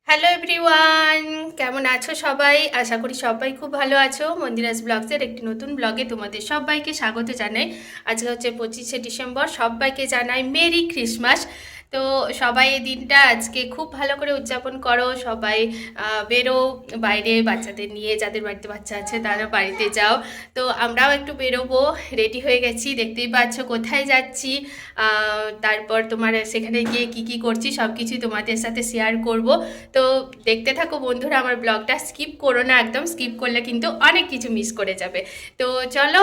Hello everyone, কেমন আছো সবাই? আশা করি সবাই খুব ভালো আছো। মন্দিরাস ব্লগসের একটি নতুন ব্লগে তোমাদের সবাইকে স্বাগত জানাই। আজকে হচ্ছে 25শে ডিসেম্বর, সবাইকে জানাই মেরি ক্রিসমাস। তো সবাই এই দিনটা আজকে খুব ভালো করে উদযাপন করো। সবাই বেরো বাইরে বাচ্চাদের নিয়ে, যাদের বাড়িতে বাচ্চা আছে তারা বাড়িতে যাও। তো আমরাও একটু বেরোবো, রেডি হয়ে গেছি, দেখতেই পাচ্ছ কোথায় যাচ্ছি। তারপর তোমার সেখানে গিয়ে কি কি করছি সব কিছুই তোমাদের সাথে শেয়ার করব। তো দেখতে থাকো বন্ধুরা, আমার ব্লগটা স্কিপ করো না, একদম স্কিপ করলে কিন্তু অনেক কিছু মিস করে যাবে। তো চলো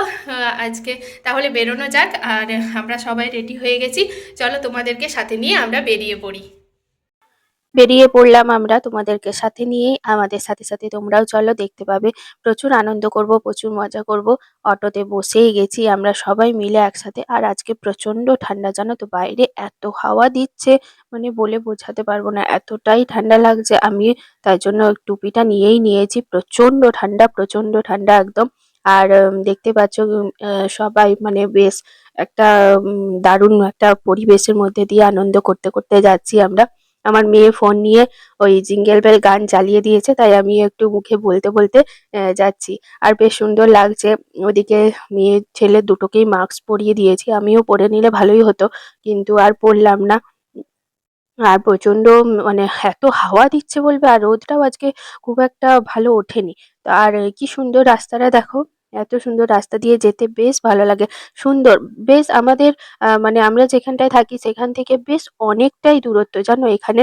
আজকে তাহলে বেরোনো যাক। আর আমরা সবাই রেডি হয়ে গেছি, চলো তোমাদেরকে সাথে নিয়ে আমরা বেরিয়ে পড়ি। বেরিয়ে পড়লাম আমরা তোমাদেরকে সাথে নিয়ে। আমাদের সাথে সাথে তোমরাও চলো, দেখতে পাবে। প্রচুর আনন্দ করব, প্রচুর মজা করব। অটোতে বসেই গেছি আমরা সবাই মিলে একসাথে। আর আজকে প্রচন্ড ঠান্ডা, জানো তো, বাইরে এত হাওয়া দিচ্ছে, মানে বলে বোঝাতে পারবো না, এতটাই ঠান্ডা লাগছে। আমি তাই জন্য টুপিটা নিয়েই নিয়েছি। প্রচন্ড ঠান্ডা, প্রচন্ড ঠান্ডা একদম। আর দেখতে পাচ্ছ সবাই মানে বেশ একটা দারুণ একটা পরিবেশের মধ্যে দিয়ে আনন্দ করতে করতে যাচ্ছি আমরা। আমার মেয়ে ফোন নিয়ে ওই জিঙ্গেল বেল গান চালিয়ে দিয়েছে, তাই আমি একটু মুখে বলতে বলতে যাচ্ছি। আর বেশ সুন্দর লাগছে। ওদিকে মেয়ে ছেলে দুটোকেই মাস্ক পরিয়ে দিয়েছি, আমিও পরে নিলে ভালোই হতো, কিন্তু আর পরলাম না। আর প্রচন্ড মানে এত হাওয়া দিচ্ছে বলবে, আর রোদটাও আজকে খুব একটা ভালো ওঠেনি। তো আর কি সুন্দর রাস্তাটা দেখো, এত সুন্দর রাস্তা দিয়ে যেতে বেশ ভালো লাগে। সুন্দর বেশ আমাদের মানে আমরা যেখানটায় থাকি সেখান থেকে বেশ অনেকটাই দূরত্ব, জানো। এখানে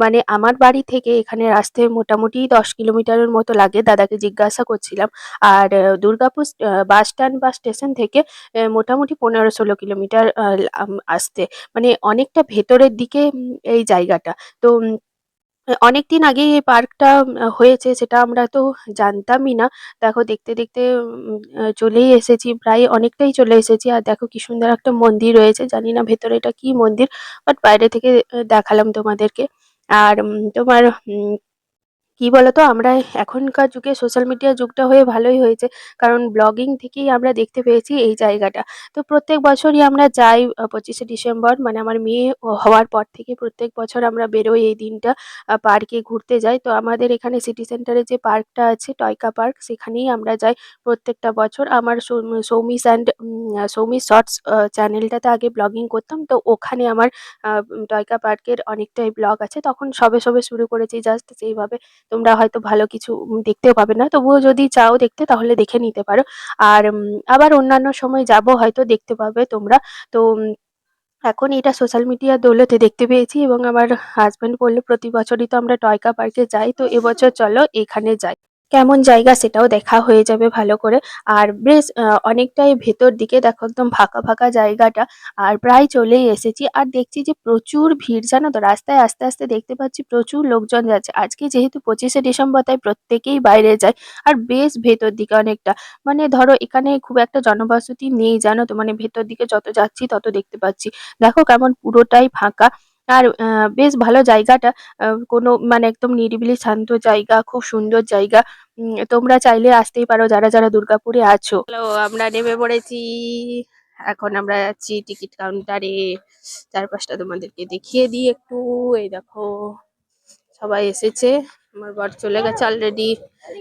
মানে আমার বাড়ি থেকে এখানে আসতে মোটামুটি 10 কিলোমিটারের মতো লাগে, দাদাকে জিজ্ঞাসা করছিলাম। আর দুর্গাপুর বাস স্ট্যান্ড বা স্টেশন থেকে মোটামুটি 15-16 কিলোমিটার আসতে, মানে অনেকটা ভেতরের দিকে এই জায়গাটা। তো অনেকদিন আগে এই পার্কটা হয়েছে, সেটা আমরা তো জানতামই না। দেখো দেখতে দেখতে চলেই এসেছি, প্রায় অনেকটাই চলে এসেছি। আর দেখো কি সুন্দর একটা মন্দির রয়েছে, জানি না ভেতরে এটা কি মন্দির, বাট বাইরে থেকে দেখালাম তোমাদেরকে। আর তোমার কি বলতো, আমরা এখনকার যুগে সোশ্যাল মিডিয়ার যুগটা হয়ে ভালোই হয়েছে, কারণ ব্লগিং থেকেই আমরা দেখতে পেয়েছি এই জায়গাটা। তো প্রত্যেক বছরই আমরা যাই 25শে ডিসেম্বর, মানে আমার মেয়ে হওয়ার পর থেকে প্রত্যেক বছর আমরা বেরোই এই দিনটা, পার্কে ঘুরতে যাই। তো আমাদের এখানে সিটি সেন্টারে যে পার্কটা আছে, টয়কা পার্ক, সেখানেই আমরা যাই প্রত্যেকটা বছর। আমার সৌমিস অ্যান্ড সৌমি শর্টস চ্যানেলটাতে আগে ব্লগিং করতাম, তো ওখানে আমার টয়কা পার্কের অনেকটাই ব্লগ আছে। তখন সবে সবে শুরু করেছি জাস্ট, সেইভাবে তোমরা হয়তো ভালো কিছু দেখতেও পাবে না, তবুও যদি চাও দেখতে তাহলে দেখে নিতে পারো। আর আবার অন্যান্য সময় যাব, হয়তো দেখতে পাবে তোমরা। তো এখন এটা সোশ্যাল মিডিয়ার দৌলতে দেখতে পেয়েছি, এবং আমার হাজবেন্ড বললো প্রতি বছরই তো আমরা টয়কা পার্কে যাই, তো এবছর চলো এখানে যাই। কেমন জায়গা সেটাও দেখা হয়ে যাবে ভালো করে। আর বেশ অনেকটাই ভেতর দিকে দেখো, একদম ফাঁকা ফাঁকা জায়গাটা। আর প্রায় চলেই এসেছি, আর দেখছি যে প্রচুর ভিড়, জানো তো, রাস্তায় আস্তে আস্তে দেখতে পাচ্ছি প্রচুর লোকজন যাচ্ছে। আজকে যেহেতু 25শে ডিসেম্বর, তাই প্রত্যেকেই বাইরে যায়। আর বেশ ভেতর দিকে অনেকটা, মানে ধরো এখানে খুব একটা জনবসতি নেই, জানো তো, মানে ভেতর দিকে যত যাচ্ছি তত দেখতে পাচ্ছি। দেখো কেমন পুরোটাই ফাঁকা। আর বেশ ভালো জায়গাটা। কোনো মানে একদম নিরিবিলি শান্ত জায়গা, খুব সুন্দর জায়গা। তোমরা চাইলে আসতেই পারো যারা যারা দুর্গাপুরে আছো। হ্যালো, আমরা নেমে পড়েছি। এখন আমরা যাচ্ছি টিকিট কাউন্টারে। চারপাশটা তোমাদেরকে দেখিয়ে দিই একটু। এই দেখো সবাই এসেছে, আমার বর চলে গেছে অলরেডি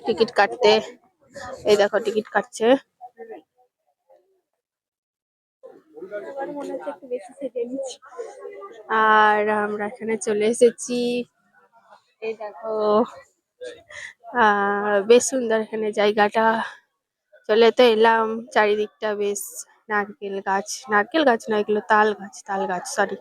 টিকিট কাটতে। এই দেখো টিকিট কাটছে। আমার মনে হচ্ছে একটু বেশি সেজে নিচ্ছি। আর আমরা এখানে চলে এসেছি। এই দেখো বেশ সুন্দর এখানে জায়গাটা। চলে তো এলাম, চারিদিকটা বেশ নারকেল গাছ, নারকেল গাছ না, এগুলো তাল গাছ, তাল গাছ, সরি,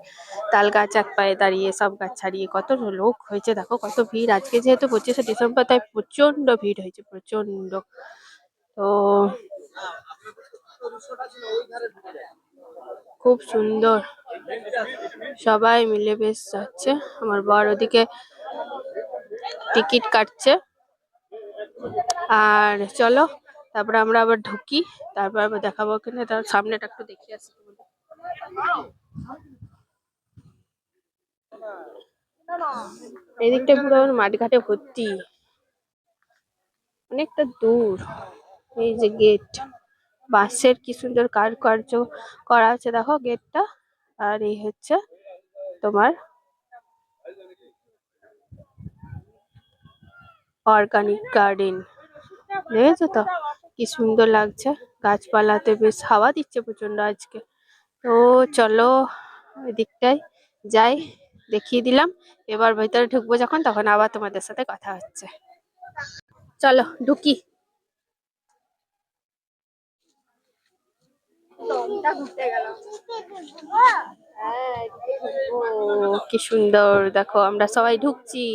তাল গাছ এক পায়ে দাঁড়িয়ে, সব গাছ ছাড়িয়ে কত লোক হয়েছে, দেখো কত ভিড়। আজকে যেহেতু 25শে ডিসেম্বর, তাই প্রচন্ড ভিড় হয়েছে, প্রচন্ড। তো খুব সুন্দর, সবাই মিলে বেশ যাচ্ছে। আমার বর ওদিকে টিকিট কাটছে। আর চলো তারপরে আমরা আবার ঢুকি, তারপর আবার দেখাবো কিনা, তার সামনেটা একটু দেখিয়ে আসি তোমাদের। এদিকটা পুরো মাঠঘাটে ভর্তি, অনেকটা দূর। এই যে গেট, বাঁশের কি সুন্দর কারুকার্য করা আছে, দেখো গেটটা। আর এই হচ্ছে তোমার অর্গানিক গার্ডেন, দেখেছো তো কি সুন্দর লাগছে। গাছপালাতে বেশ হাওয়া দিচ্ছে প্রচন্ড আজকে। তো চলো এদিকটায় যাই, দেখিয়ে দিলাম। এবার ভেতরে ঢুকবো যখন, তখন আবার তোমাদের সাথে কথা হচ্ছে। চলো ঢুকি। ও কি সুন্দর, দেখো আমরা সবাই ঢুকছি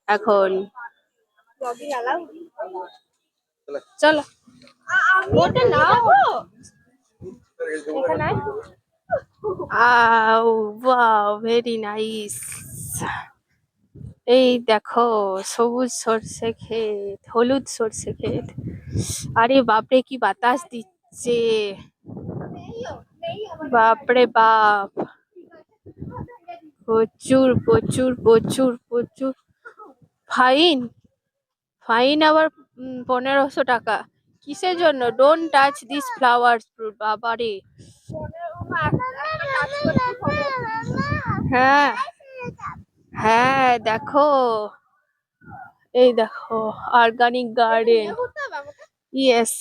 এখন। চলো ওটা নাও। এখানে আও ওয়াও ভেরি নাইস। এই দেখো সবুজ সরষে ক্ষেত, হলুদ সরষে ক্ষেত। আরে বাপরে কি বাতাস দিচ্ছে, বাপরে বাপ। প্রচুর প্রচুর প্রচুর প্রচুর ফাইন। ফাইন আবার 1500 টাকা কিসের জন্য? Don't touch this flowers. বাবারে। হ্যাঁ হ্যাঁ দেখো, এই দেখো অর্গানিক গার্ডেন। ইয়েস।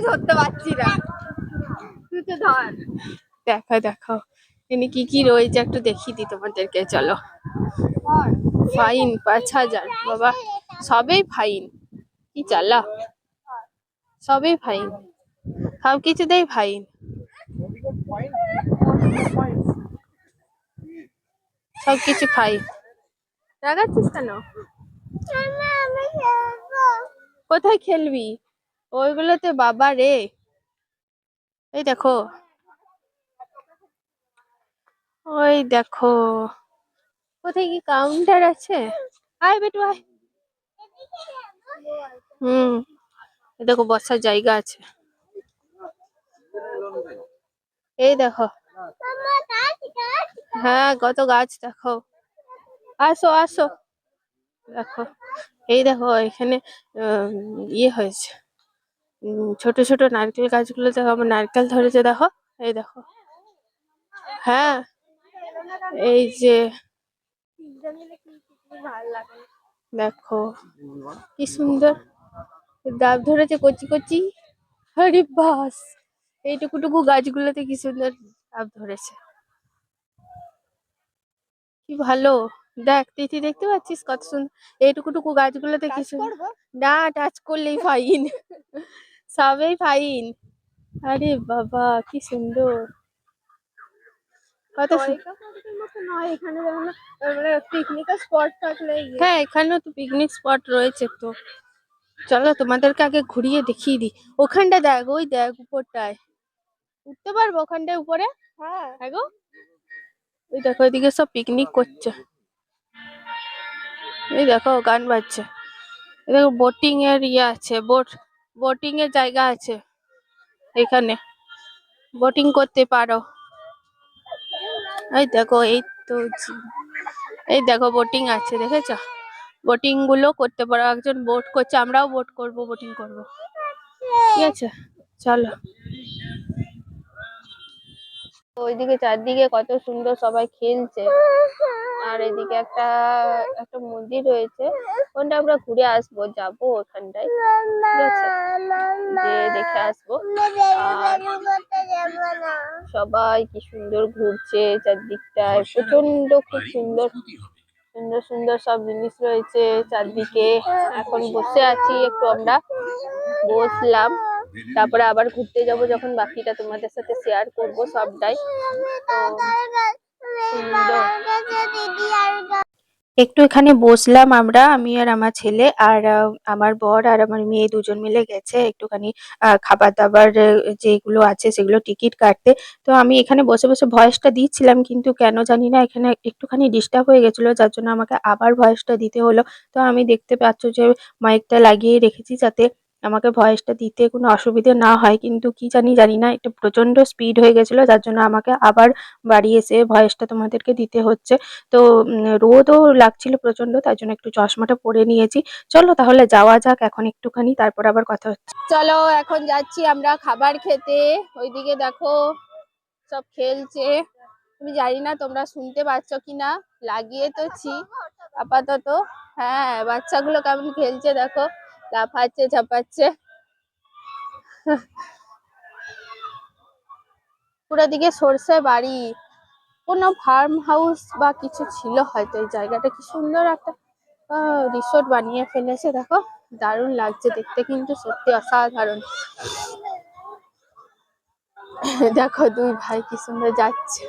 ধরতে পারছি না, দেখো দেখো এখানে কি কি রয়েছে একটু দেখিয়ে দিই তোমাদেরকে, চলো। ফাইন 5000 বাবা, সবেই ফাইন। কি চালা, সবেই ফাইন, সব কিছুতেই ফাইন। সবকিছু ফাইন। রাগাচ্ছিস কেন? কোথায় খেলবি ওইগুলোতে? বাবা রে, এই দেখো, ওই দেখো কোথায় কি কাউন্টার আছে। আয় বেটু আয়। হুম, এই দেখো বসার জায়গা আছে। এই দেখো, হ্যাঁ কত গাছ দেখো। আসো আসো, দেখো এই দেখো এখানে ইয়ে হয়েছে, ছোট ছোট নারকেল গাছগুলো দেখো, আমার নারকেল ধরেছে দেখো। এই দেখো, হ্যাঁ এই যে দেখো কি সুন্দর ডাব ধরেছে কচি কচি। আরে বাস, এইটুকুটুকু গাছগুলোতে কি সুন্দর ডাব ধরেছে, কি ভালো। দেখ তিথি, দেখতে পাচ্ছিস কত সুন্দর এইটুকুটুকু গাছগুলোতে কি সুন্দর। না টাচ করলেই ফাইন, সবেই ফাইন। আরে বাবা কি সুন্দর, কত পিকনিক স্পট থাকলে। হ্যাঁ এখানেও তো পিকনিক স্পট রয়েছে তো। চলো তোমাদেরকে আগে ঘুরিয়ে দেখিয়ে দিই। ওখানটা দেখ, ওই দেখ উপরটায় উঠতে পারবো, ওখানটায় উপরে। হ্যাঁ গো, ওই দেখো এদিকে সব পিকনিক করছে। এই দেখো গান বাজছে। এই দেখো বোটিং এর ইয়ে আছে, বোটিং এর জায়গা আছে এখানে, বোটিং করতে পারো। এই দেখো এই তো এই দেখো বোটিং আছে, দেখেছো? বোটিং গুলো করতে পারো, একজন বোট করছে, আমরাও বোট করব, বোটিং করব। ঠিক আছে চলো। ওইদিকে চারদিকে কত সুন্দর সবাই খেলছে, আর এদিকে একটা একটা মন্দির রয়েছে, ওখানটা আমরা ঘুরে আসবো, যাবো ওখানটায়, ঠিক আছে, যে দেখে আসবো। আর সবাই কি সুন্দর ঘুরছে চারদিকটায়, প্রচন্ড খুব সুন্দর সুন্দর সুন্দর সব জিনিস রয়েছে চারদিকে। এখন বসে আছি, একটু আমরা বসলাম, তারপরে আবার ঘুরতে যাব যখন, বাকিটা তোমাদের সাথে শেয়ার করব সবটাই। তো সুন্দর। একটু এখানে বসলাম আমরা, আমি আর আমার ছেলে আর আমার বর আর আমার মেয়ে দুজন মিলে গেছে একটুখানি খাবার দাবার যেগুলো আছে সেগুলো টিকিট কাটতে। তো আমি এখানে বসে বসে ভয়েসটা দিচ্ছিলাম, কিন্তু কেন জানি না এখানে একটুখানি ডিস্টার্ব হয়ে গেছিলো, যার জন্য আমাকে আবার ভয়েসটা দিতে হলো। তো আমি দেখতে পাচ্ছ যে মাইকটা লাগিয়ে রেখেছি যাতে আমাকে ভয়েসটা দিতে কোনো অসুবিধে না হয়, কিন্তু কি জানি না এটা প্রচন্ড স্পিড হয়ে গেছিলো, যার জন্য আমাকে আবার বাড়ি এসে ভয়েসটা তোমাদেরকে দিতে হচ্ছে। তো রোদও লাগছিল প্রচন্ড, তাই জন্য একটু চশমাটা পরে নিয়েছি। চলো তাহলে যাওয়া যাক এখন একটুখানি, তারপর আবার কথা হচ্ছে। চলো এখন যাচ্ছি আমরা খাবার খেতে। ওইদিকে দেখো সব খেলছে, আমি জানি না তোমরা শুনতে পাচ্ছ কিনা, লাগিয়ে তোছি আপাতত। হ্যাঁ, বাচ্চাগুলো কেমন খেলছে দেখো, লাফাচ্ছে ঝাপাচ্ছে। পুরো দিকে সরষে বাড়ি, কোনো ফার্ম হাউস বা কিছু ছিল হয়তো। এই জায়গাটা কি সুন্দর একটা রিসোর্ট বানিয়ে ফেলেছে দেখো, দারুণ লাগছে দেখতে, কিন্তু সত্যি অসাধারণ। দেখো দুই ভাই কি সুন্দর যাচ্ছে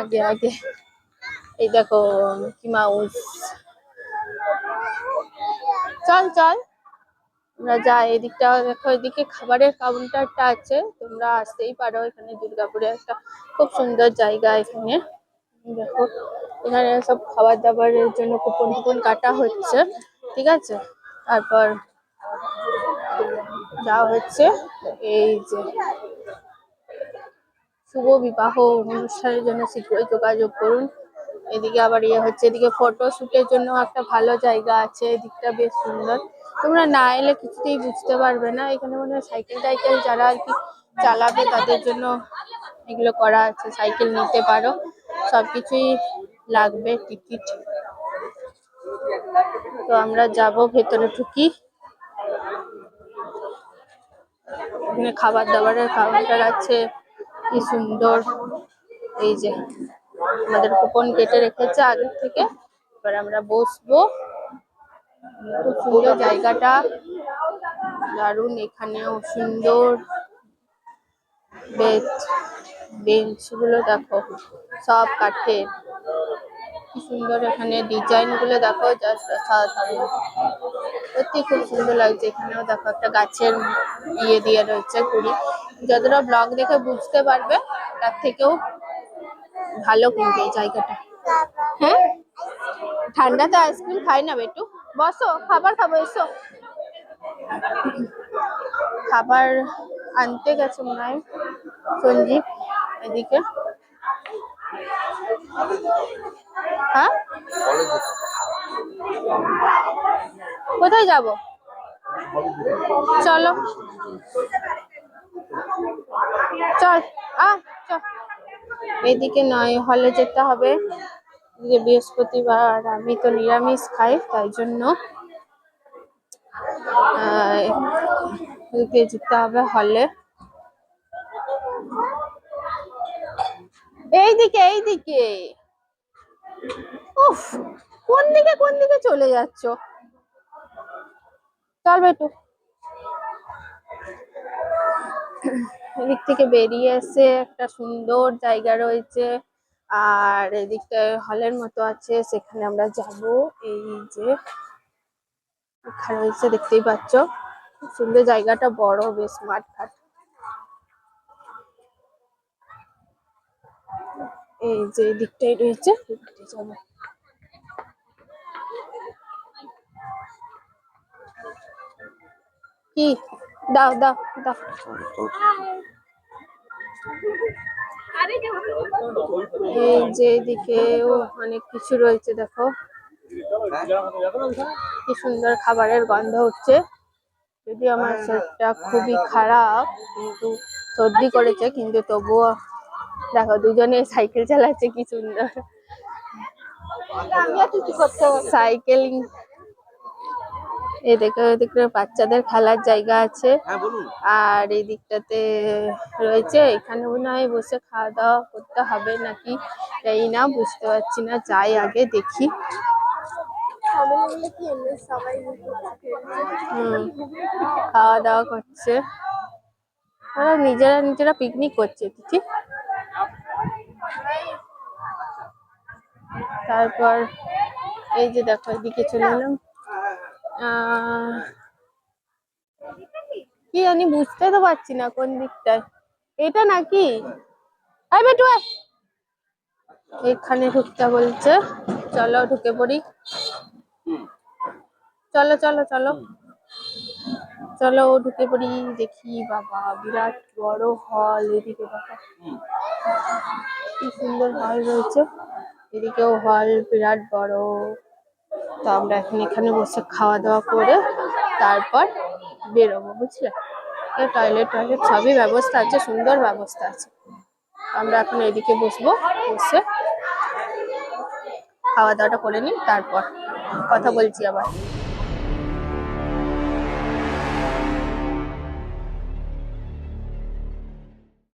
আগে আগে। এই দেখো মিকি মাউস। চল চল আমরা যাই, এদিকটা দেখো, এদিকে খাবারের কাউন্টারটা আছে, তোমরা আসতেই পারো। এখানে দুর্গাপুরে একটা খুব সুন্দর জায়গা। এখানে দেখো, এখানে সব খাবার দাবারের জন্য কুপন টুপন কাটা হচ্ছে, ঠিক আছে। তারপর যা হচ্ছে, এই যে শুভ বিবাহ অনুষ্ঠানের জন্য শীঘ্রই যোগাযোগ করুন। এদিকে আবার ইয়ে হচ্ছে, এদিকে ফটো শুটের জন্য একটা ভালো জায়গা আছে, এদিকটা বেশ সুন্দর। তোমরা না এলে কিছুতেই বুঝতে পারবে না। এখানে মনে হয় সাইকেল টাইকেল যারা আর কি চালাবে তাদের জন্য এগুলো করা আছে, সাইকেল নিতে পারো, সবকিছুই লাগবে টিকিট। তো আমরা যাব, ভেতরে ঢুকি। এখানে খাবার দাবারের কাউন্টার আছে, কি সুন্দর। এই যে আমাদের কুপন কেটে রেখেছে আগে থেকে, এবার আমরা বসবো। খুব সুন্দর জায়গাটা, দারুণ। এখানেও সুন্দর বেঞ্চ গুলো দেখো, সব কাঠের, কি সুন্দর। এখানে ডিজাইন গুলো দেখো, জাস্ট অসাধারণ, সত্যি খুব সুন্দর লাগছে। এখানেও দেখো একটা গাছের ইয়ে দিয়ে রয়েছে কুড়ি। যতটা ব্লগ দেখে বুঝতে পারবে, তার থেকেও ভালো কিন্তু এই জায়গাটা। হ্যাঁ, ঠান্ডাতে আইসক্রিম খাই না বেটু, বসো খাবার খাবো, এসো। খাবার আনতে গেছে মনে হয় সঞ্জীব এদিকে। হ্যাঁ, কোথায় যাব? চলো চল, চল। এইদিকে নয়, হলে যেতে হবে। বৃহস্পতিবার, আমি তো নিরামিষ খাই, তাই জন্য এদিকে যেতে হবে হলে। এইদিকে এইদিকে, উফ, কোন দিকে চলে যাচ্ছ? চল বেটু। এদিক থেকে বেরিয়ে এসে একটা সুন্দর জায়গা রয়েছে, আর এদিকটা হলের মতো আছে, সেখানে আমরা যাব। এই যে লেখা রয়েছে, দেখতেই পাচ্ছ, খুব সুন্দর জায়গাটা, বড় বেশ মাঠ ঘাট। এই যে দিকটাই রয়েছে, এদিকটাই যাবো। কি দাও দাও দাও। এই যে এদিকেও অনেক কিছু রয়েছে দেখো, কি সুন্দর খাবারের গন্ধ উঠছে। যদি আমার শরীরটা খুবই খারাপ, কিন্তু সর্দি করেছে, কিন্তু তবুও দেখো দুজনে সাইকেল চালাচ্ছে, কি সুন্দর সাইকেলিং। এদিকে ওদিকে বাচ্চাদের খেলার জায়গা আছে, আর এই দিকটাতে রয়েছে। এখানে মনে হয় বসে খাওয়া দাওয়া করতে হবে নাকি, এই না বুঝতে পারছি না, যাই আগে দেখি। খাওয়া দাওয়া করছে, ওরা নিজেরা পিকনিক করছে, ঠিক। তারপর এই যে দেখো, এদিকে চলে এলাম। কি জানি, বুঝতে তো পারছি না কোন দিকটায়, এটা নাকি। আই বেটু, এখানে ঢুকতে বলছে, চলো ঢুকে পড়ি। চলো চলো চলো চলো ঢুকে পড়ি। দেখি বাবা, বিরাট বড় হল। এদিকে দেখো কি সুন্দর হল রয়েছে, এদিকেও হল বিরাট বড়। তো আমরা এখন এখানে বসে খাওয়া দাওয়া করে তারপর বেরোবো, বুঝলে। টয়লেট সবই ব্যবস্থা আছে, সুন্দর ব্যবস্থা আছে। আমরা এখন এদিকে বসবো, বসে খাওয়া দাওয়াটা করে নিই, তারপর কথা বলছি আবার।